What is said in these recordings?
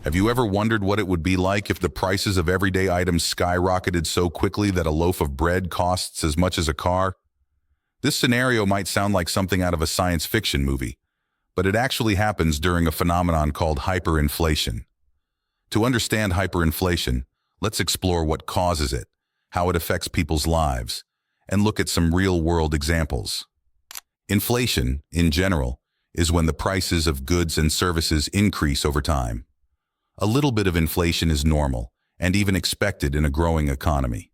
Have you ever wondered what it would be like if the prices of everyday items skyrocketed so quickly that a loaf of bread costs as much as a car? This scenario might sound like something out of a science fiction movie, but it actually happens during a phenomenon called hyperinflation. To understand hyperinflation, let's explore what causes it, how it affects people's lives, and look at some real-world examples. Inflation, in general, is when the prices of goods and services increase over time. A little bit of inflation is normal and even expected in a growing economy.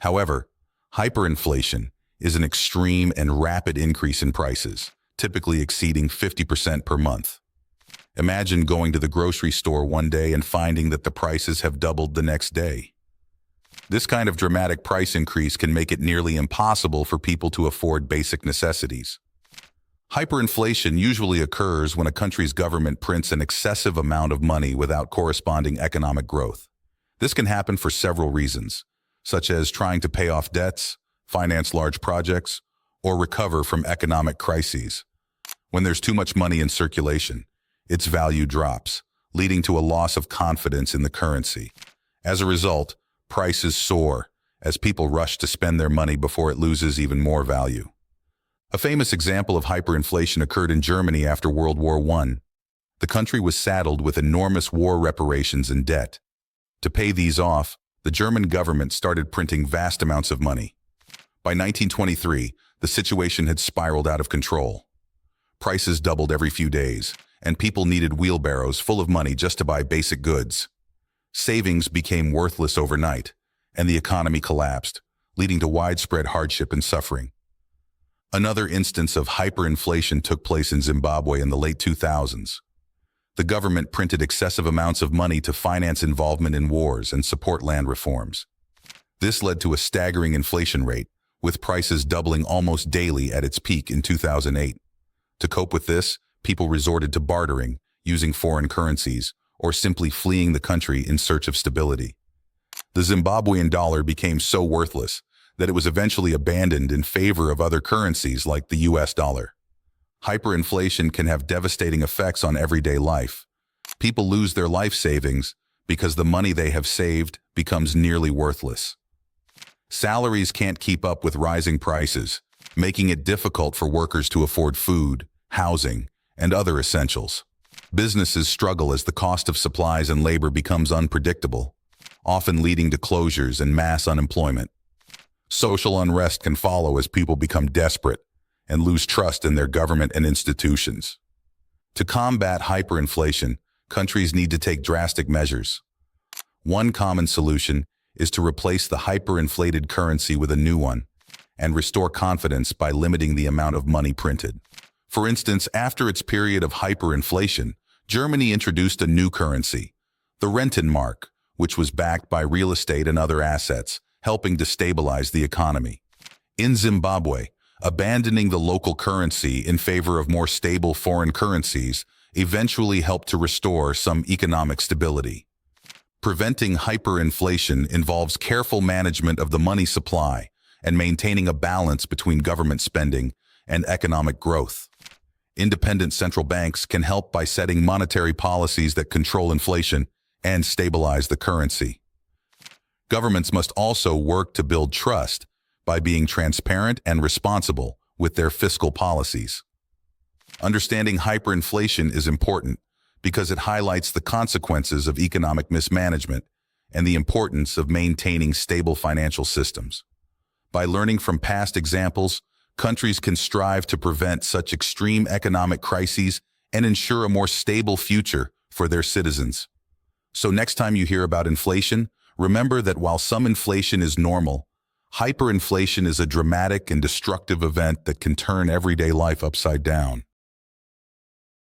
However, hyperinflation is an extreme and rapid increase in prices, typically exceeding 50% per month. Imagine going to the grocery store one day and finding that the prices have doubled the next day. This kind of dramatic price increase can make it nearly impossible for people to afford basic necessities. Hyperinflation usually occurs when a country's government prints an excessive amount of money without corresponding economic growth. This can happen for several reasons, such as trying to pay off debts, finance large projects, or recover from economic crises. When there's too much money in circulation, its value drops, leading to a loss of confidence in the currency. As a result, prices soar as people rush to spend their money before it loses even more value. A famous example of hyperinflation occurred in Germany after World War I. The country was saddled with enormous war reparations and debt. To pay these off, the German government started printing vast amounts of money. By 1923, the situation had spiraled out of control. Prices doubled every few days, and people needed wheelbarrows full of money just to buy basic goods. Savings became worthless overnight, and the economy collapsed, leading to widespread hardship and suffering. Another instance of hyperinflation took place in Zimbabwe in the late 2000s. The government printed excessive amounts of money to finance involvement in wars and support land reforms. This led to a staggering inflation rate, with prices doubling almost daily at its peak in 2008. To cope with this, people resorted to bartering, using foreign currencies, or simply fleeing the country in search of stability. The Zimbabwean dollar became so worthless that it was eventually abandoned in favor of other currencies like the US dollar. Hyperinflation can have devastating effects on everyday life. People lose their life savings because the money they have saved becomes nearly worthless. Salaries can't keep up with rising prices, making it difficult for workers to afford food, housing, and other essentials. Businesses struggle as the cost of supplies and labor becomes unpredictable, often leading to closures and mass unemployment. Social unrest can follow as people become desperate and lose trust in their government and institutions. To combat hyperinflation, countries need to take drastic measures. One common solution is to replace the hyperinflated currency with a new one and restore confidence by limiting the amount of money printed. For instance, after its period of hyperinflation, Germany introduced a new currency, the Rentenmark, which was backed by real estate and other assets, helping to stabilize the economy. In Zimbabwe, abandoning the local currency in favor of more stable foreign currencies eventually helped to restore some economic stability. Preventing hyperinflation involves careful management of the money supply and maintaining a balance between government spending and economic growth. Independent central banks can help by setting monetary policies that control inflation and stabilize the currency. Governments must also work to build trust by being transparent and responsible with their fiscal policies. Understanding hyperinflation is important because it highlights the consequences of economic mismanagement and the importance of maintaining stable financial systems. By learning from past examples, countries can strive to prevent such extreme economic crises and ensure a more stable future for their citizens. So next time you hear about inflation, remember that while some inflation is normal, hyperinflation is a dramatic and destructive event that can turn everyday life upside down.